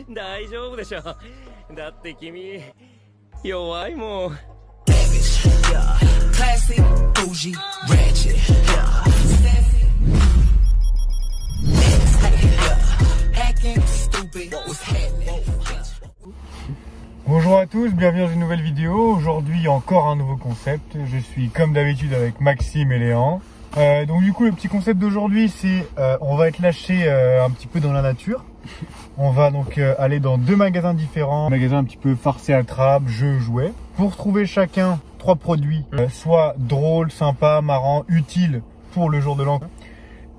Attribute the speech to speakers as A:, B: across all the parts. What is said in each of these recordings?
A: 大丈夫でしょ。だって君弱いもん。
B: Bonjour à tous, bienvenue dans une nouvelle vidéo. Aujourd'hui encore un nouveau concept. Je suis comme d'habitude avec Maxime et Léon. Donc du coup le petit concept d'aujourd'hui c'est on va être lâché un petit peu dans la nature. On va donc aller dans deux magasins différents, magasins un petit peu farce et attrape, jeux, jouets, pour trouver chacun 3 produits, soit drôles, sympas, marrants, utiles pour le jour de l'an.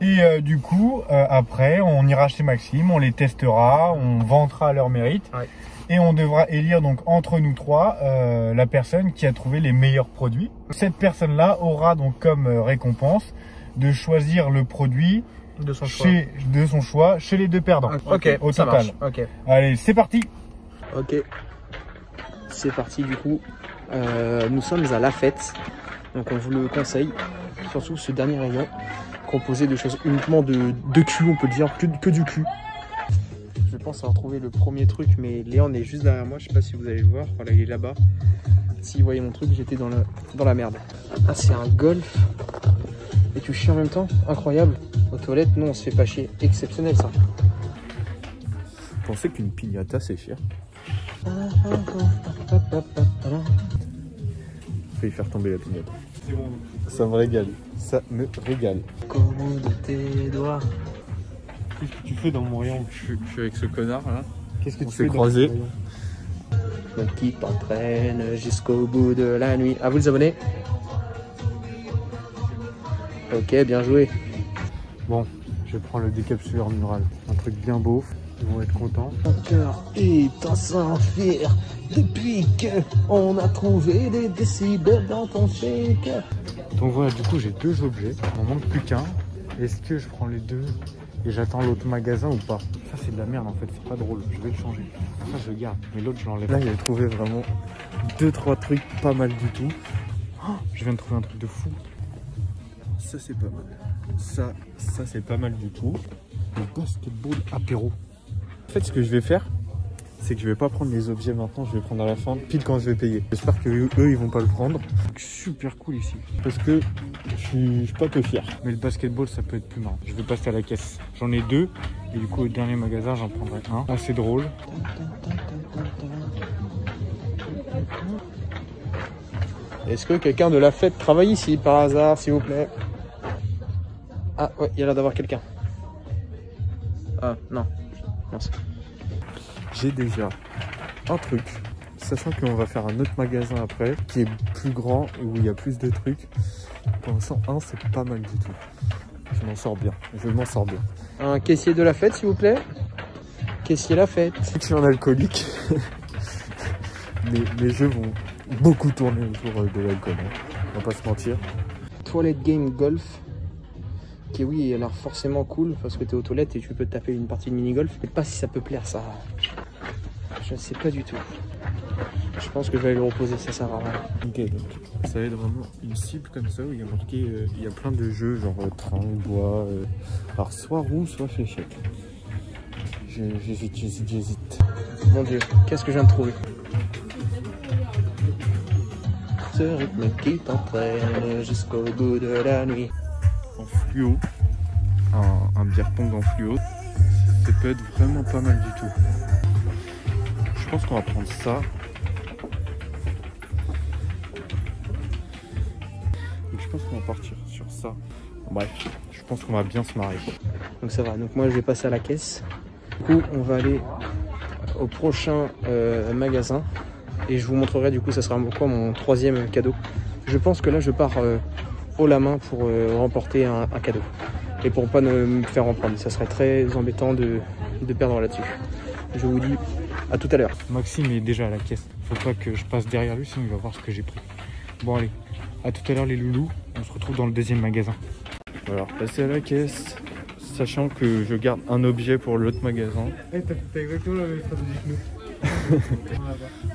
B: Et du coup après on ira chez Maxime, on les testera, on vantera à leur mérite. Ouais. Et on devra élire donc entre nous trois la personne qui a trouvé les meilleurs produits. Cette personne-là aura donc comme récompense de choisir le produit de son choix chez les deux perdants.
C: Ok,
B: au
C: ça
B: total.
C: marche. Okay.
B: Allez, c'est parti.
C: Ok, c'est parti du coup. Nous sommes à La Fête, donc on vous le conseille. Surtout ce dernier rayon composé de choses uniquement de cul, on peut dire, que du cul. Je pense avoir trouvé le premier truc, mais Léon est juste derrière moi, je sais pas si vous allez le voir, voilà, il est là-bas. Si vous voyez mon truc, j'étais dans la merde. Ah, c'est un golf et tu chies en même temps, incroyable. Aux toilettes, non, on se fait pas chier, exceptionnel ça.
D: Vous pensez qu'une piñata c'est cher? Faut y faire tomber la piñata.
B: C'est bon.
D: Ça me régale, ça me régale.
C: Comment de tes doigts?
B: Qu'est-ce que tu fais dans mon rayon?
D: Je suis avec ce connard là.
B: Qu'est-ce que
D: on
B: tu fais
D: s'est croisés.
C: Mon qui t'entraîne jusqu'au bout de la nuit. À vous les abonnés. Ok, bien joué.
B: Bon, je vais prendre le décapsuleur mural. Un truc bien beau, ils vont être contents.
C: Mon cœur est en s'enfuir depuis que on a trouvé des décibels dans ton shaker.
B: Donc voilà, du coup j'ai deux objets, il m'en manque plus qu'un. Est-ce que je prends les deux et j'attends l'autre magasin ou pas? Ça c'est de la merde en fait, c'est pas drôle, je vais le changer. Ça je le garde, mais l'autre je l'enlève.
D: Là il a trouvé vraiment 2-3 trucs pas mal du tout.
B: Oh, je viens de trouver un truc de fou.
D: Ça c'est pas mal. Ça c'est pas mal du tout.
B: Le basketball apéro.
D: En fait ce que je vais faire, c'est que je vais pas prendre les objets maintenant, je vais prendre à la fin, pile quand je vais payer. J'espère que eux ils vont pas le prendre.
B: Super cool ici.
D: Parce que je suis pas peu fier.
B: Mais le basketball ça peut être plus marrant. Je vais passer à la caisse. J'en ai deux. Et du coup au dernier magasin j'en prendrai un. Assez drôle.
C: Est-ce que quelqu'un de La Fête travaille ici par hasard, s'il vous plaît? Ah ouais, il y a l'air d'avoir quelqu'un. Ah non, merci.
D: J'ai déjà un truc, sachant qu'on va faire un autre magasin après, qui est plus grand et où il y a plus de trucs. Pour l'instant, c'est pas mal du tout. Je m'en sors bien,
C: Un caissier de La Fête, s'il vous plaît. Caissier La Fête.
D: Je suis un alcoolique. Les jeux vont beaucoup tourner autour de l'alcool, hein. On va pas se mentir.
C: Toilette Game Golf. Qui oui, a l'air forcément cool parce que tu es aux toilettes et tu peux taper une partie de mini-golf. Je sais pas si ça peut plaire ça. Je ne sais pas du tout. Je pense que je vais aller le reposer, ça sert à rien.
D: Ok, donc ça va être vraiment une cible comme ça où il y a marqué, il y a plein de jeux genre train, bois, alors soit roue, soit fléchette. J'hésite.
C: Mon dieu, qu'est-ce que je viens de trouver? Ce rythme qui t'entraîne jusqu'au bout de la nuit.
D: En fluo, un beer pong en fluo, ça peut être vraiment pas mal du tout. Je pense qu'on va prendre ça. Donc je pense qu'on va partir sur ça. Bref, je pense qu'on va bien se marrer.
C: Donc ça va, donc moi je vais passer à la caisse. Du coup on va aller au prochain magasin et je vous montrerai du coup ça sera quoi mon troisième cadeau. Je pense que là je pars haut la main pour remporter un cadeau et pour pas me faire en prendre. Ça serait très embêtant de perdre là-dessus. Je vous dis à tout à l'heure.
B: Maxime est déjà à la caisse. Faut pas que je passe derrière lui sinon il va voir ce que j'ai pris. Bon allez, à tout à l'heure les loulous. On se retrouve dans le deuxième magasin.
D: Alors passer à la caisse, sachant que je garde un objet pour l'autre magasin.
B: Hey, t'as exactement la même stratégie que nous.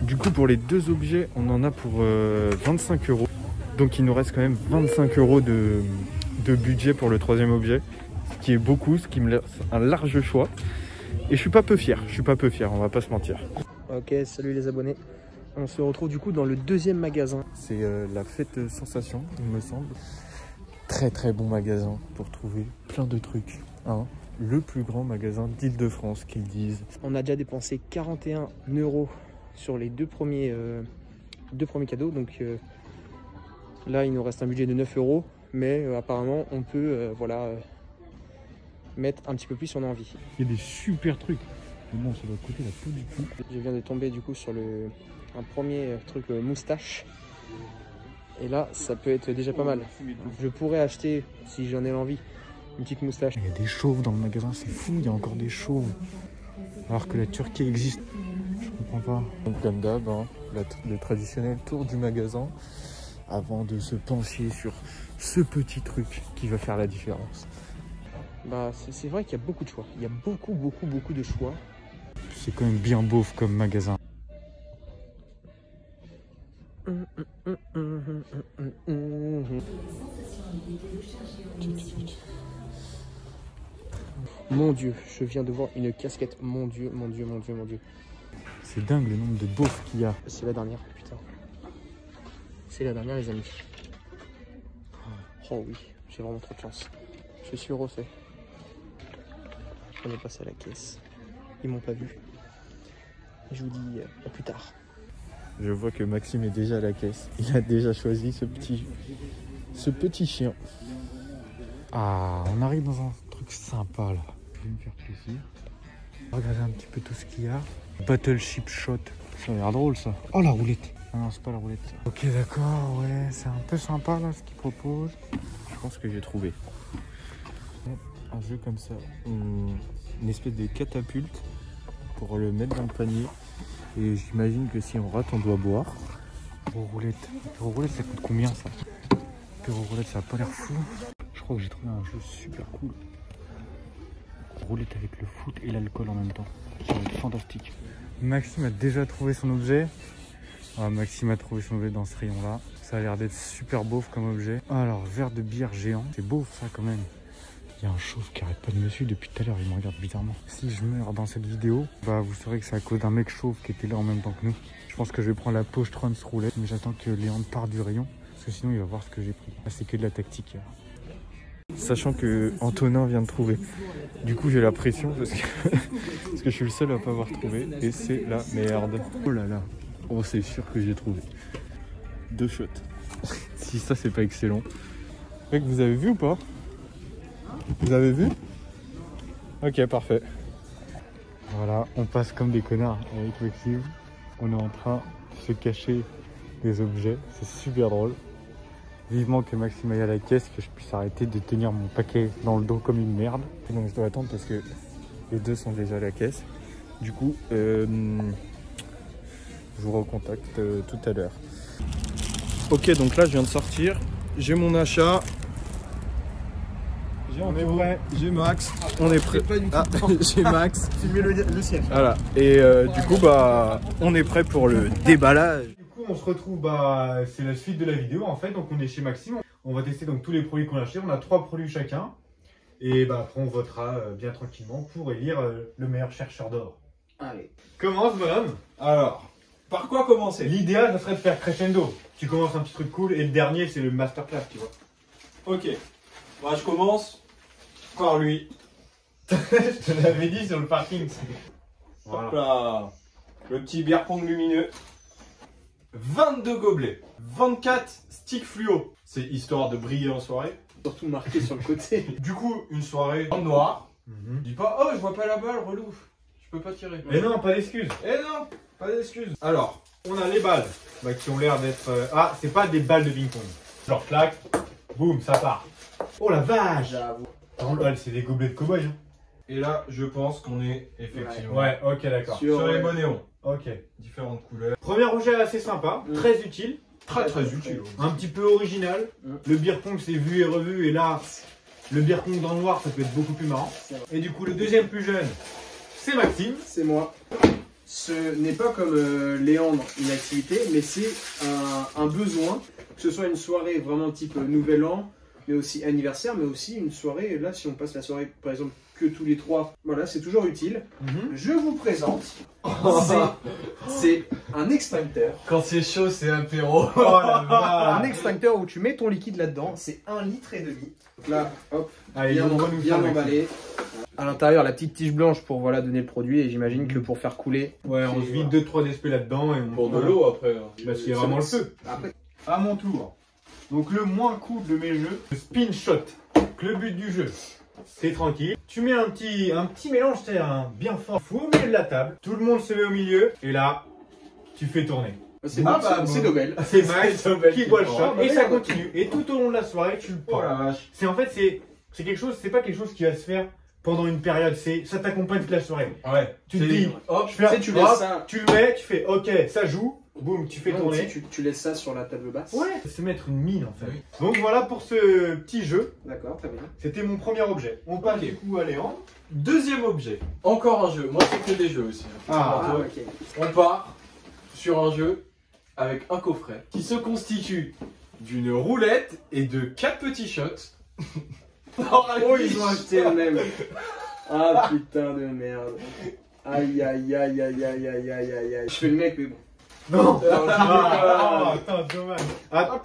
D: Du coup pour les deux objets on en a pour 25 €. Donc il nous reste quand même 25 € de budget pour le troisième objet, ce qui est beaucoup, ce qui me laisse un large choix. Et je suis pas peu fier, on va pas se mentir.
C: Ok, salut les abonnés. On se retrouve du coup dans le deuxième magasin.
D: C'est la fête Sensation, il me semble. Très très bon magasin pour trouver plein de trucs. Hein. Le plus grand magasin d'Île-de-France qu'ils disent.
C: On a déjà dépensé 41 € sur les deux premiers cadeaux. Donc là, il nous reste un budget de 9 €. Mais apparemment, on peut mettre un petit peu plus si on a envie.
B: Il y a des super trucs. Mais bon, ça doit coûter la peau du cul.
C: Je viens de tomber du coup sur un premier truc moustache. Et là, ça peut être déjà pas mal. Je pourrais acheter, si j'en ai l'envie, une petite moustache.
B: Il y a des chauves dans le magasin, c'est fou, il y a encore des chauves. Alors que la Turquie existe. Je comprends pas.
D: Donc comme d'hab, hein, le traditionnel tour du magasin avant de se pencher sur ce petit truc qui va faire la différence.
C: Bah, c'est vrai qu'il y a beaucoup de choix. Il y a beaucoup de choix.
B: C'est quand même bien beauf comme magasin.
C: Mon Dieu, je viens de voir une casquette. Mon Dieu.
B: C'est dingue le nombre de beaufs qu'il y a.
C: C'est la dernière, putain. C'est la dernière, les amis. Oh oui, j'ai vraiment trop de chance. Je suis refait. On est passé à la caisse. Ils m'ont pas vu. Je vous dis à plus tard.
D: Je vois que Maxime est déjà à la caisse. Il a déjà choisi ce petit chien.
B: Ah, on arrive dans un truc sympa là. Je vais me faire plaisir. Regardez un petit peu tout ce qu'il y a. Battleship Shot. Ça a l'air drôle ça. Oh la roulette. Ah non, c'est pas la roulette ça. Ok, d'accord, ouais, c'est un peu sympa là ce qu'il propose.
D: Je pense que j'ai trouvé un jeu comme ça. Une espèce de catapulte pour le mettre dans le panier. Et j'imagine que si on rate, on doit boire.
B: Roulette. Roulette, ça coûte combien ça? Roulette, ça a pas l'air fou. Je crois que j'ai trouvé un jeu super cool. Roulette avec le foot et l'alcool en même temps. Ça va être fantastique. Maxime a déjà trouvé son objet. Ah, Maxime a trouvé son objet dans ce rayon là. Ça a l'air d'être super beauf comme objet. Alors, verre de bière géant. C'est beauf ça quand même. Il y a un chauve qui arrête pas de me suivre depuis tout à l'heure, il me regarde bizarrement. Si je meurs dans cette vidéo, bah vous saurez que c'est à cause d'un mec chauve qui était là en même temps que nous. Je pense que je vais prendre la Porsche Trans roulette, mais j'attends que Léon parte du rayon, parce que sinon il va voir ce que j'ai pris. Ah, c'est que de la tactique.
D: Sachant que Antonin vient de trouver. Du coup j'ai la pression parce que je suis le seul à pas avoir trouvé. Et c'est la merde. Oh là là. Oh c'est sûr que j'ai trouvé. 2 shots. Si ça c'est pas excellent. Mec, vous avez vu ou pas? Vous avez vu? Ok, parfait.
B: Voilà, on passe comme des connards avec Maxime. On est en train de se cacher des objets. C'est super drôle. Vivement que Maxime aille à la caisse, que je puisse arrêter de tenir mon paquet dans le dos comme une merde.
D: Donc je dois attendre parce que les deux sont déjà à la caisse. Du coup, je vous recontacte tout à l'heure. Ok, donc là je viens de sortir. J'ai mon achat.
B: On est prêt.
D: J'ai Max. On est prêt. Ah, j'ai Max.
B: Filmez le siège.
D: Voilà. Et du coup, bah, on est prêt pour le déballage.
B: Du coup, on se retrouve, bah, c'est la suite de la vidéo en fait. Donc, on est chez Maxime. On va tester donc tous les produits qu'on a achetés. On a 3 produits chacun. Et bah, après, on votera bien tranquillement pour élire le meilleur chercheur d'or.
C: Allez.
B: Commence, bonhomme.
E: Alors, par quoi commencer?
B: L'idéal, ça serait de faire crescendo. Tu commences un petit truc cool et le dernier, c'est le masterclass, tu vois.
E: Ok. Moi, je commence par lui.
B: Je te l'avais dit sur le parking.
E: Hop là. Le petit beer pong lumineux. 22 gobelets. 24 sticks fluo. C'est histoire de briller en soirée.
C: Surtout marqué sur le côté.
E: Du coup, une soirée en noir. Dis pas, oh, je vois pas la balle, relou. Je peux pas tirer.
B: Mais non, pas d'excuses.
E: Eh non, pas d'excuses. Alors, on a les balles.
B: Bah, qui ont l'air d'être... Ah, c'est pas des balles de ping-pong. Genre, clac, boum, ça part. Oh la vache. C'est des gobelets de cow-boy. Hein.
E: Et là, je pense qu'on est effectivement
B: Ouais, ok, d'accord.
E: sur les bonnéons.
B: Ok.
E: Différentes couleurs.
B: Premier objet assez sympa, très utile.
E: Très utile.
B: Un petit peu original. Le beer pong, c'est vu et revu. Et là, le beer pong dans le noir, ça peut être beaucoup plus marrant. Et du coup, le deuxième plus jeune, c'est Maxime.
C: C'est moi. Ce n'est pas comme Léandre une activité, mais c'est un besoin. Que ce soit une soirée vraiment type Nouvel An mais aussi anniversaire, mais aussi une soirée. Là, si on passe la soirée, par exemple, que tous les trois, voilà, c'est toujours utile. Je vous présente, c'est un extincteur.
E: Quand c'est chaud, c'est apéro.
B: Oh la vache.
C: Un extincteur où tu mets ton liquide là-dedans, c'est 1,5 litre. Donc là, hop,
B: Allez,
C: bien,
B: on va nous
C: bien
B: faire
C: emballé. À l'intérieur, la petite tige blanche pour voilà, donner le produit. Et j'imagine que pour faire couler.
B: Ouais, on se vide 2-3 DSP là-dedans et on
E: Pour de l'eau après.
B: Bah, c'est vraiment le feu.
C: Après,
B: À mon tour. Donc le moins cool de mes jeux, le spin shot. Donc, le but du jeu, c'est tranquille. Tu mets un petit mélange, c'est bien fort. Faut au milieu de la table. Tout le monde se met au milieu et là, tu fais tourner.
C: c'est
B: bon.
C: Nobel.
B: C'est Max qui boit le shot
E: Ah, bah,
B: et ça
E: merde.
B: continue. Et tout au long de la soirée, tu le
E: Oh la
B: prends.
E: vache.
B: C'est en fait c'est quelque chose, c'est pas quelque chose qui va se faire pendant une période. Ça t'accompagne toute la soirée.
E: Ouais.
B: Tu te dis,
E: hop,
B: je fais,
C: Tu
B: hop,
C: laisses ça.
B: tu le mets, tu fais OK, ça joue. Boum, tu fais
C: Non,
B: tourner.
C: tu laisses ça sur la table basse.
B: Ouais, c'est mettre une mine en fait.
E: Oui.
B: Donc voilà pour ce petit jeu.
C: D'accord, très bien.
B: C'était mon premier objet. On passe
E: Ok.
B: du coup à Léon.
E: Deuxième objet. Encore un jeu. Moi, c'est que des jeux aussi.
B: Ah,
C: ok.
E: On part sur un jeu avec un coffret qui se constitue d'une roulette et de 4 petits shots.
C: Oh, ils ont acheté le même. Ah putain de merde. Aïe aïe aïe aïe aïe aïe aïe aïe aïe. Je fais le mec, mais bon.
B: non.
C: Ah,
B: Attends, dommage. Ah,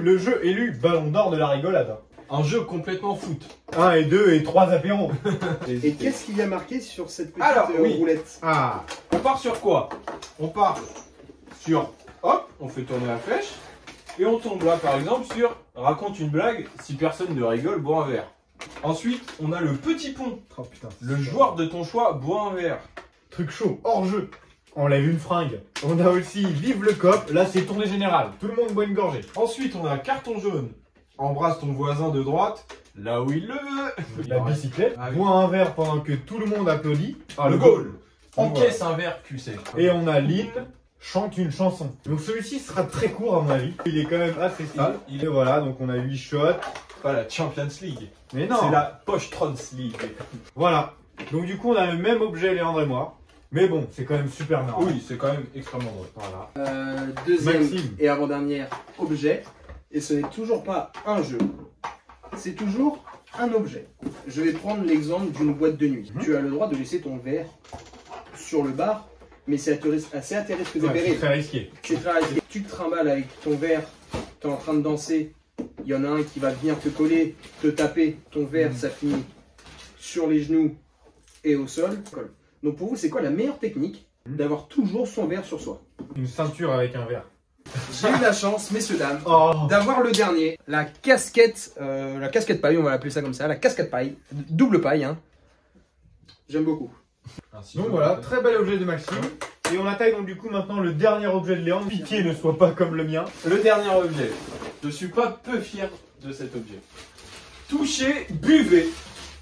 B: le jeu élu Ballon d'Or de la rigolade.
E: Un jeu complètement foot.
B: 1 et 2 et 3 apéros.
C: Et qu'est-ce qu'il y a marqué sur cette petite
E: Alors, oui.
C: roulette?
B: Ah,
E: On part sur quoi? On part sur hop, on fait tourner la flèche et on tombe là par exemple sur raconte une blague, si personne ne rigole, bois un verre. Ensuite, on a le petit pont.
B: oh putain.
E: Le joueur de ton choix boit un verre.
B: Truc chaud, hors jeu. Enlève une fringue. On a aussi Vive le cop. Là, c'est tournée générale. Tout le monde boit une gorgée.
E: Ensuite, on a carton jaune. Embrasse ton voisin de droite là où il le veut.
B: La bicyclette.
E: Ah oui.
B: Bois un verre pendant que tout le monde applaudit. Ah,
E: Le goal.
B: Donc,
E: Encaisse un verre QC.
B: Et on a Lynn chante une chanson. Donc celui-ci sera très court à mon avis. Il est quand même assez sale.
E: Il-
B: Et voilà, donc on a 8 shots.
E: Pas la Champions League.
B: Mais non,
E: C'est la Poche Trons League.
B: voilà. Donc du coup on a le même objet Léandre et moi. Mais bon, c'est quand même super marrant.
E: Oui, c'est quand même extrêmement drôle.
B: Voilà.
C: Deuxième
B: Maxime.
C: et avant-dernière objet. Et ce n'est toujours pas un jeu. C'est toujours un objet. Je vais prendre l'exemple d'une boîte de nuit. Tu as le droit de laisser ton verre sur le bar, mais c'est assez à tes risques et
B: Ouais, c'est
C: périls.
B: très risqué.
C: C'est très risqué. Tu te trimbales avec ton verre, tu es en train de danser, il y en a un qui va venir te coller, te taper, ton verre, ça finit sur les genoux et au sol. Donc pour vous, c'est quoi la meilleure technique? D'avoir toujours son verre sur soi.
B: Une ceinture avec un verre.
C: J'ai eu la chance, messieurs, dames,
B: Oh.
C: d'avoir le dernier, la casquette paille, on va l'appeler ça comme ça, la casquette paille, double paille, hein. J'aime beaucoup.
B: Donc voilà, très bel objet de Maxime. Et on attaque donc du coup maintenant le dernier objet de Léandre. Pitié ne soit pas comme le mien.
E: Le dernier objet. Je suis pas peu fier de cet objet. Touchez, buvez.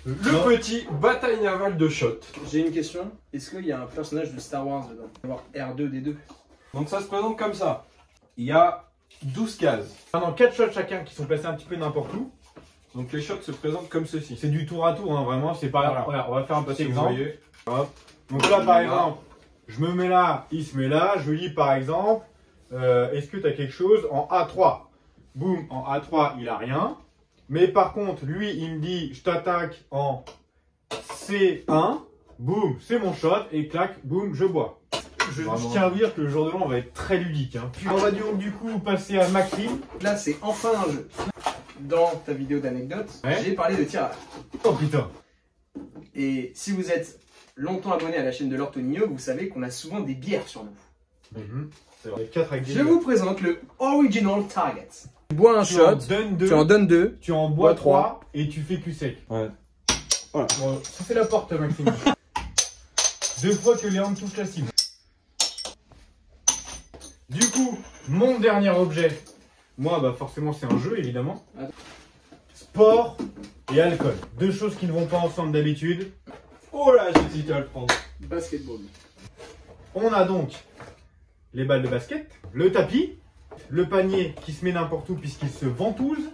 E: Le
B: Non.
E: petit bataille navale de shot.
C: J'ai une question, est-ce qu'il y a un personnage de Star Wars dedans? Il va y avoir R2D2.
E: Donc ça se présente comme ça. Il y a 12 cases.
B: Maintenant 4 shots chacun qui sont placés un petit peu n'importe où.
E: Donc les shots se présentent comme ceci.
B: C'est du tour à tour, hein, vraiment. C'est pas.
E: Voilà.
B: Voilà, on va faire un
E: Je sais pas
B: petit
E: si vous
B: exemple.
E: voyez.
B: Donc là, par exemple, je me mets là, il se met là. Je lis par exemple, est-ce que tu as quelque chose en A3? Boum, en A3, il a rien. Mais par contre, lui, il me dit, je t'attaque en C1. Boum, c'est mon shot. Et clac, boum, je bois. Je
E: Vraiment.
B: tiens à vous dire que le jour de l'an va être très ludique. Hein. Puis on va donc du coup passer à Maxime.
C: Là, c'est enfin un jeu. Dans ta vidéo d'anecdote,
B: Ouais.
C: j'ai parlé de tirage.
B: Oh putain.
C: Et si vous êtes longtemps abonné à la chaîne de Lord Tonino, vous savez qu'on a souvent des bières sur nous.
B: C'est vrai. 4 avec des
C: Je vous présente le Original Target. Tu bois un
B: tu en
C: shot,
B: donnes 2.
C: tu en donnes 2.
B: Tu en bois
C: Bois
B: 3 et tu fais cul sec.
E: Ouais.
C: Voilà.
B: Bon, ça c'est la porte, Maxime. 2 fois que Léandre touche la cible. Du coup, mon dernier objet. Moi, bah forcément, c'est un jeu, évidemment. Sport et alcool. 2 choses qui ne vont pas ensemble d'habitude.
E: Oh là, j'hésite à le prendre.
C: Basketball.
B: On a donc les balles de basket, le tapis, le panier qui se met n'importe où puisqu'il se ventouse.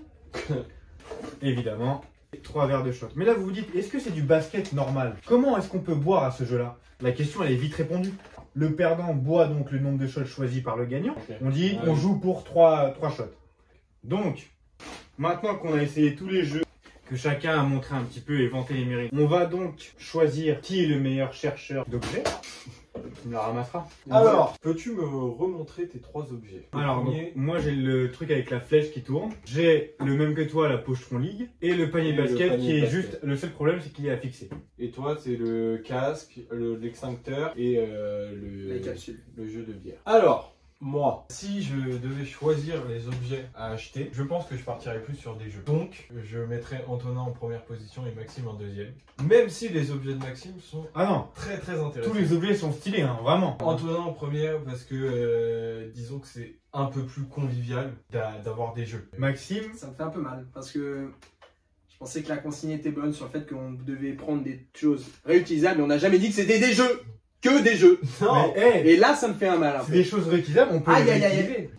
B: Évidemment, 3 verres de shot. Mais là, vous vous dites, est-ce que c'est du basket normal? Comment est-ce qu'on peut boire à ce jeu-là? La question, elle est vite répondue. Le perdant boit donc le nombre de shots choisi par le gagnant.
E: Ok.
B: On dit,
E: Ouais.
B: on joue pour 3 shots. Donc, Maintenant qu'on a essayé tous les jeux, que chacun a montré un petit peu et vanté les mérites, on va donc choisir qui est le meilleur chercheur d'objets. Tu me la ramasseras.
E: Alors, peux-tu me remontrer tes 3 objets?
B: Alors, donc, moi j'ai le truc avec la flèche qui tourne. J'ai le même que toi, la Pochetron League. Et le panier de basket qui est juste. Le seul problème, c'est qu'il est à fixer.
E: Et toi, c'est le casque, l'extincteur et
C: Les capsules.
E: le jeu de bière. Alors, moi, si je devais choisir les objets à acheter, je pense que je partirais plus sur des jeux. Donc, je mettrais Antonin en première position et Maxime en deuxième. Même si les objets de Maxime sont
B: Ah non,
E: très intéressants.
B: tous les objets sont stylés, hein, vraiment.
E: Antonin en première parce que disons que c'est un peu plus convivial d'avoir des jeux.
B: Maxime,
C: Ça me fait un peu mal parce que je pensais que la consigne était bonne sur le fait qu'on devait prendre des choses réutilisables, mais on n'a jamais dit que c'était des jeux. Que des jeux.
E: Non.
B: mais hey,
C: Et là, ça me fait un mal.
B: c'est des choses réutilisables, on peut
C: Aïe,
B: les
C: aïe, aïe,
B: réutiliser.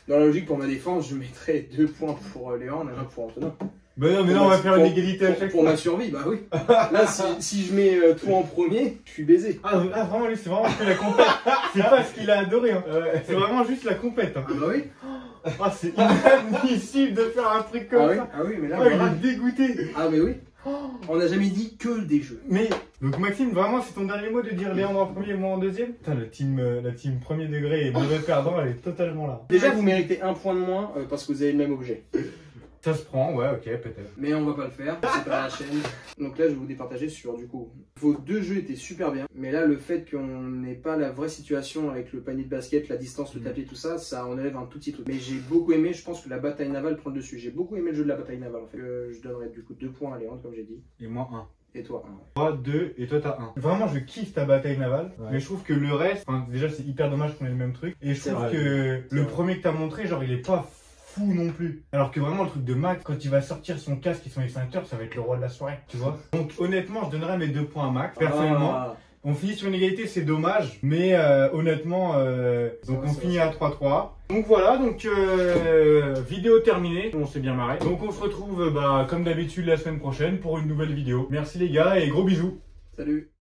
C: Dans la logique, pour ma défense, je mettrais 2 points pour Léon et 1 pour Antonin.
B: Mais non, mais non, on va faire une égalité à chaque
C: Pour
B: fois.
C: ma survie, bah oui. Là, si je mets toi en premier, je suis baisé.
B: Ah, vraiment, lui, c'est vraiment que la compète. C'est pas ce qu'il a adoré, hein. C'est vraiment juste la compète. Hein.
C: Ah bah oui.
B: Ah, c'est inadmissible de faire un truc comme ça.
C: Ah oui, mais là,
B: Ah,
C: voilà.
B: il est dégoûté.
C: Ah mais oui. On n'a jamais dit que des jeux.
B: Mais, donc Maxime, vraiment, c'est ton dernier mot de dire Léandre en premier et moi en deuxième? Putain, la team premier degré et mauvais perdant, elle est totalement là.
C: Déjà, vous méritez 1 point de moins parce que vous avez le même objet.
B: Ça se prend, ouais, ok, peut-être.
C: Mais on va pas le faire, c'est pas la chaîne. Donc là, je vais vous départager sur du coup. Vos 2 jeux étaient super bien. Mais là, le fait qu'on n'ait pas la vraie situation avec le panier de basket, la distance, le tapis, tout ça, ça enlève un tout petit truc. Mais j'ai beaucoup aimé, je pense que la bataille navale prend le dessus. J'ai beaucoup aimé le jeu de la bataille navale en fait. Je donnerais du coup 2 points à Léandre, comme j'ai dit.
B: Et moi, 1.
C: Et toi, 1.
B: 3, 2, et toi t'as 1. Vraiment, je kiffe ta bataille navale,
E: Ouais.
B: mais je trouve que le reste, enfin, déjà, c'est hyper dommage qu'on ait le même truc. Et je
C: C'est
B: trouve
C: vrai.
B: que le
E: vrai.
B: premier que t'as montré, genre, il est pas fou non plus. Alors que vraiment, le truc de Max, quand il va sortir son casque et son extincteur, ça va être le roi de la soirée, tu vois. Donc, honnêtement, je donnerais mes 2 points à Max, personnellement.
C: Ah.
B: On finit sur une égalité, c'est dommage, mais honnêtement, donc on finit à 3-3. Donc voilà, donc vidéo terminée, on s'est bien marré. Donc on se retrouve comme d'habitude la semaine prochaine pour une nouvelle vidéo. Merci les gars et gros bisous.
C: Salut.